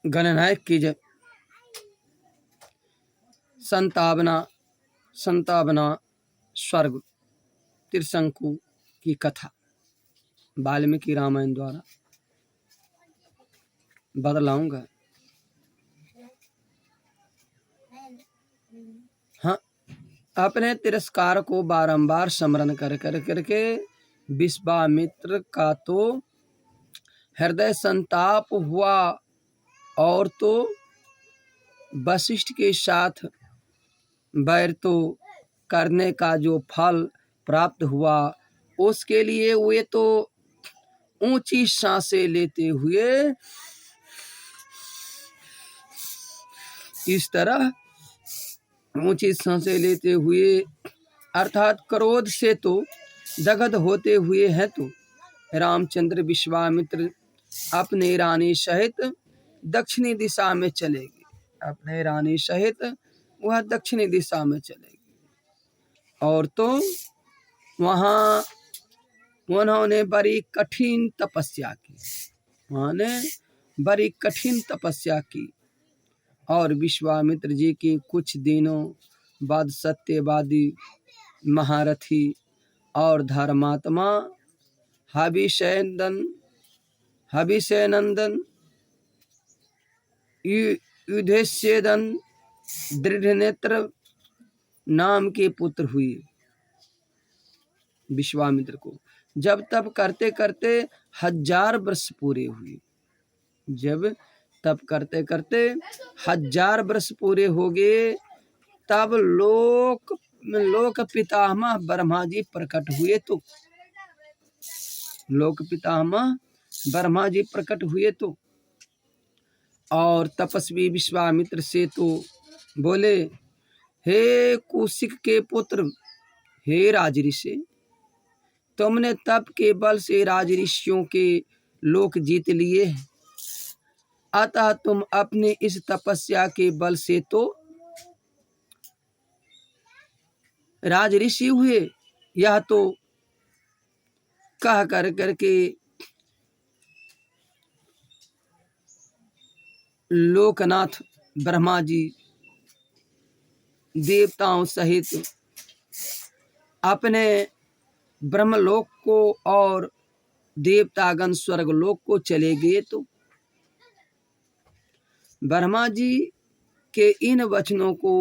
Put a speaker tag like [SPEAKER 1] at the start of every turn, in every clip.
[SPEAKER 1] गणनायक की जय। संतावना स्वर्ग त्रिशंकु की कथा वाल्मीकि रामायण द्वारा बदलाऊंगा। हाँ, अपने तिरस्कार को बारंबार स्मरण कर करके विश्वामित्र का तो हृदय संताप हुआ और तो वशिष्ठ के साथ बैर तो करने का जो फल प्राप्त हुआ उसके लिए वे तो ऊंची सांसें लेते हुए इस तरह ऊंची सांसें लेते हुए अर्थात क्रोध से तो दग्ध होते हुए हैं तो रामचंद्र विश्वामित्र अपने रानी सहित दक्षिणी दिशा में चलेगी। अपने रानी सहित वह दक्षिणी दिशा में चलेगी और तो वहाँ उन्होंने बड़ी कठिन तपस्या की। उन्होंने बड़ी कठिन तपस्या की और विश्वामित्र जी की कुछ दिनों बाद सत्यवादी महारथी और धर्मात्मा हविषयनंदन युधिष्ठिर दृढ़नेत्र नाम के पुत्र हुए। विश्वामित्र को जब तप करते करते 1000 वर्ष पूरे हुए। जब तप करते करते 1000 वर्ष पूरे हो गए तब लोक पितामह ब्रह्मा जी प्रकट हुए तो लोक पितामह ब्रह्मा जी प्रकट हुए तो और तपस्वी विश्वामित्र से तो बोले, हे कौशिक के पुत्र, हे राजऋषि, तुमने तप के बल से राजऋषियों के लोक जीत लिए हैं, अतः तुम अपनी इस तपस्या के बल से तो राजऋषि हुए। यह तो कह कर करके लोकनाथ ब्रह्मा जी देवताओं सहित अपने ब्रह्मलोक को और देवतागण स्वर्गलोक को चले गए तो ब्रह्मा जी के इन वचनों को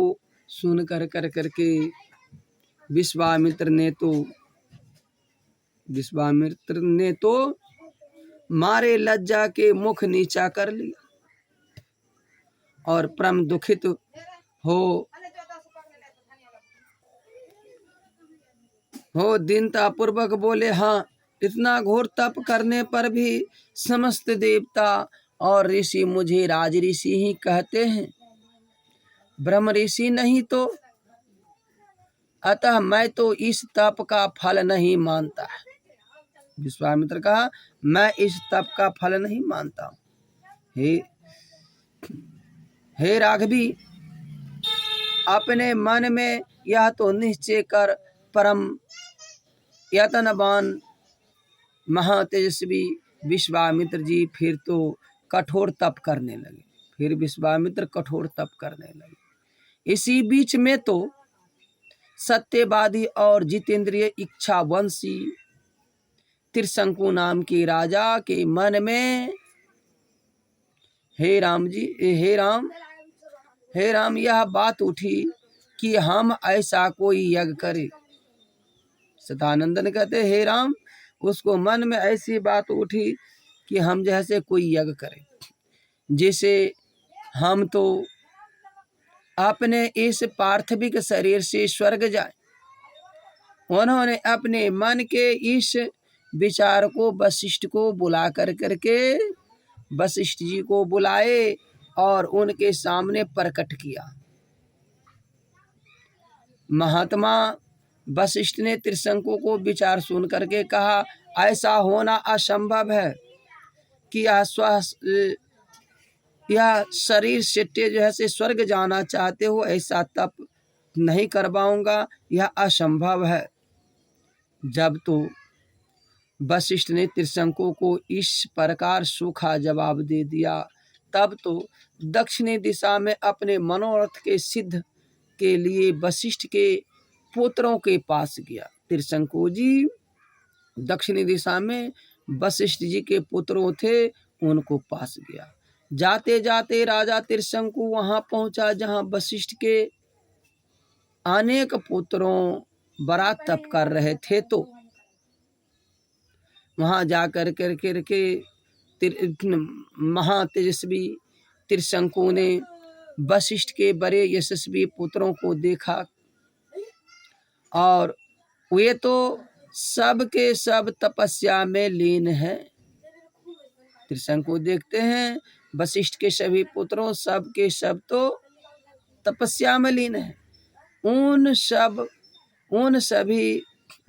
[SPEAKER 1] सुन कर करके विश्वामित्र ने तो मारे लज्जा के मुख नीचा कर लिया और परम दुखित हो दीनता पूर्वक बोले, हाँ, इतना घोर तप करने पर भी समस्त देवता और ऋषि मुझे राज ऋषि ही कहते हैं, ब्रह्म ऋषि नहीं तो, अतः मैं तो इस तप का फल नहीं मानता। विश्वामित्र कहा, मैं इस तप का फल नहीं मानता हूँ। हे राघवी, अपने मन में यह तो निश्चय कर, परम यतनवान महातेजस्वी विश्वामित्र जी फिर तो कठोर तप करने लगे। फिर विश्वामित्र कठोर तप करने लगे। इसी बीच में तो सत्यवादी और जितेंद्रिय इच्छावंशी त्रिशंकु नाम के राजा के मन में हे राम यह बात उठी कि हम ऐसा कोई यज्ञ करें। सतानंदन कहते, हे राम, उसको मन में ऐसी बात उठी कि हम जैसे कोई यज्ञ करें, जैसे हम तो अपने इस पार्थिविक शरीर से स्वर्ग जाए। उन्होंने अपने मन के इस विचार को वशिष्ठ को बुला कर करके वशिष्ठ जी को बुलाए और उनके सामने प्रकट किया। महात्मा वशिष्ठ ने त्रिशंकु को विचार सुन करके कहा, ऐसा होना असंभव है कि यह शरीर से जो है से स्वर्ग जाना चाहते हो, ऐसा तप नहीं करवाऊंगा, यह असंभव है। जब तो वशिष्ठ ने त्रिशंकु को इस प्रकार सूखा जवाब दे दिया, तब तो दक्षिणी दिशा में अपने मनोरथ के सिद्ध के लिए वशिष्ठ के पुत्रों के पास गया। त्रिशंकु जी दक्षिणी दिशा में वशिष्ठ जी के पुत्रों थे, उनको पास गया। जाते जाते राजा त्रिशंकु वहां पहुंचा जहां वशिष्ठ के अनेक पुत्रों बड़ा तप कर रहे थे। तो वहां जाकर के महातेजस्वी त्रिशंकु ने वशिष्ठ के बड़े यशस्वी पुत्रों को देखा और वे तो सब के सब तपस्या में लीन है। त्रिशंकु देखते हैं वशिष्ठ के सभी पुत्रों सब के सब तो तपस्या में लीन है। उन सभी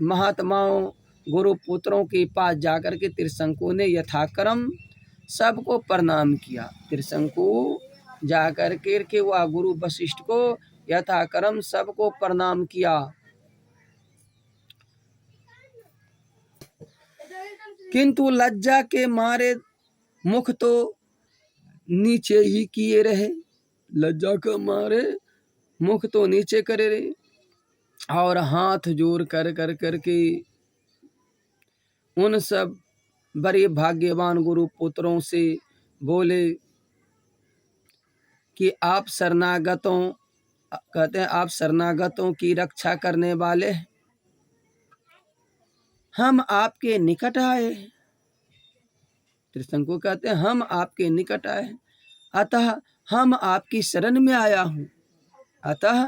[SPEAKER 1] महात्माओं गुरु पुत्रों के पास जाकर के त्रिशंकु ने यथाक्रम सबको प्रणाम किया। त्रिशंकु जाकर के वह गुरु वशिष्ठ को यथाक्रम सबको प्रणाम किया। किंतु लज्जा के मारे मुख तो नीचे ही किए रहे। लज्जा के मारे मुख तो नीचे करे रहे और हाथ जोड़ कर के उन सब बड़े भाग्यवान गुरु पुत्रों से बोले कि आप शरणागतों, कहते हैं आप शरणागतों की रक्षा करने वाले, हम आपके निकट आए। त्रिशंकु कहते हैं हम आपके निकट आए, अतः हम आपकी शरण में आया हूँ, अतः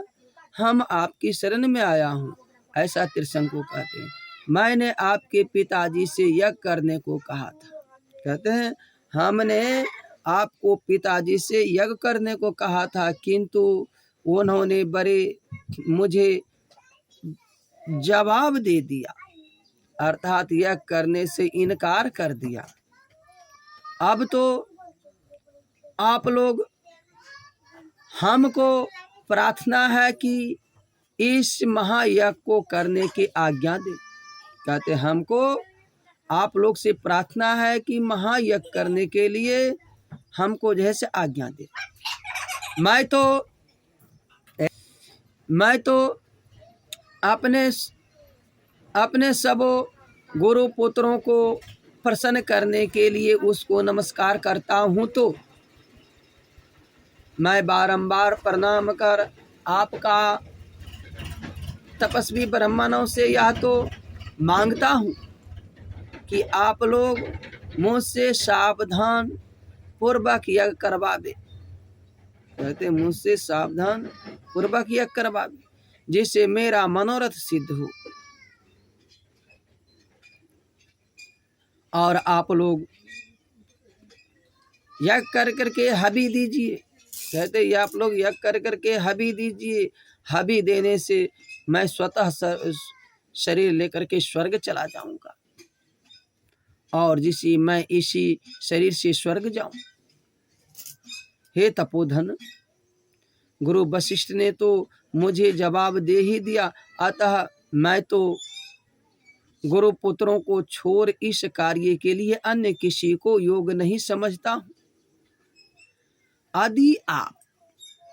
[SPEAKER 1] हम आपकी शरण में आया हूँ। ऐसा त्रिशंकु कहते हैं। मैंने आपके पिताजी से यज्ञ करने को कहा था। कहते हैं हमने आपको पिताजी से यज्ञ करने को कहा था, किंतु उन्होंने बड़े मुझे जवाब दे दिया, अर्थात यज्ञ करने से इनकार कर दिया। अब तो आप लोग हमको प्रार्थना है कि इस महायज्ञ को करने की आज्ञा दे। कहते हमको आप लोग से प्रार्थना है कि महायज्ञ करने के लिए हमको जैसे आज्ञा दे। मैं तो अपने सब गुरु पुत्रों को प्रसन्न करने के लिए उसको नमस्कार करता हूँ, तो मैं बारंबार प्रणाम कर आपका तपस्वी ब्राह्मणों से यह तो मांगता हूँ कि आप लोग मुझसे सावधान पूर्वक यज्ञ करवावे। कहते मुझसे सावधान पूर्वक यज्ञ करवावे, जिससे मेरा मनोरथ सिद्ध हो। और आप लोग यज्ञ कर करके हबी दीजिए। कहते ये आप लोग यज्ञ कर करके हबी दीजिए। हबी देने से मैं स्वतः शरीर लेकर के स्वर्ग चला जाऊंगा और जिसे मैं इसी शरीर से स्वर्ग जाऊं। हे तपोधन, गुरु वशिष्ठ ने तो मुझे जवाब दे ही दिया, अतः मैं तो गुरु पुत्रों को छोड़ इस कार्य के लिए अन्य किसी को योग नहीं समझता हूं। आदि आप,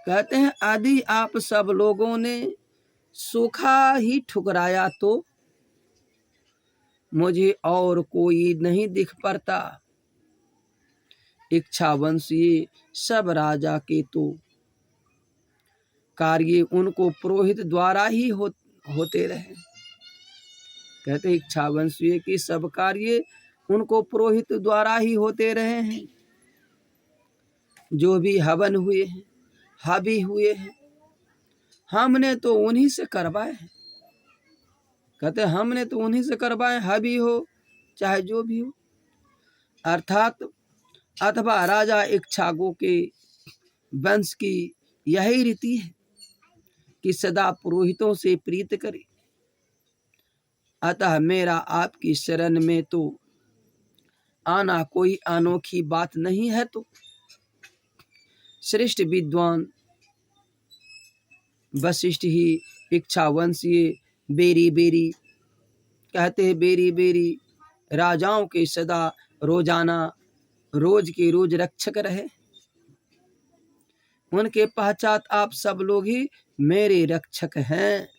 [SPEAKER 1] कहते हैं आदि आप सब लोगों ने सूखा ही ठुकराया तो मुझे और कोई नहीं दिख पड़ता। इच्छावंशीय सब राजा के तो कार्य उनको पुरोहित द्वारा ही होते रहे। कहते इच्छावंशीय की सब कार्य उनको पुरोहित द्वारा ही होते रहे हैं। जो भी हवन हुए हैं, हबी हुए हैं, हमने तो उन्हीं से करवाए हैं। कहते हमने तो उन्हीं से करवाए, हबी हो चाहे जो भी हो। अर्थात अथवा राजा इक्ष्वाकु के वंश की यही रीति है कि सदा पुरोहितों से प्रीत करे। अतः मेरा आपकी शरण में तो आना कोई अनोखी बात नहीं है। तो श्रेष्ठ विद्वान वशिष्ठ ही इक्ष्वावंशीय बेरी बेरी, कहते हैं बेरी बेरी राजाओं के सदा रोजाना रोज के रोज रक्षक रहे। उनके पश्चात आप सब लोग ही मेरे रक्षक हैं।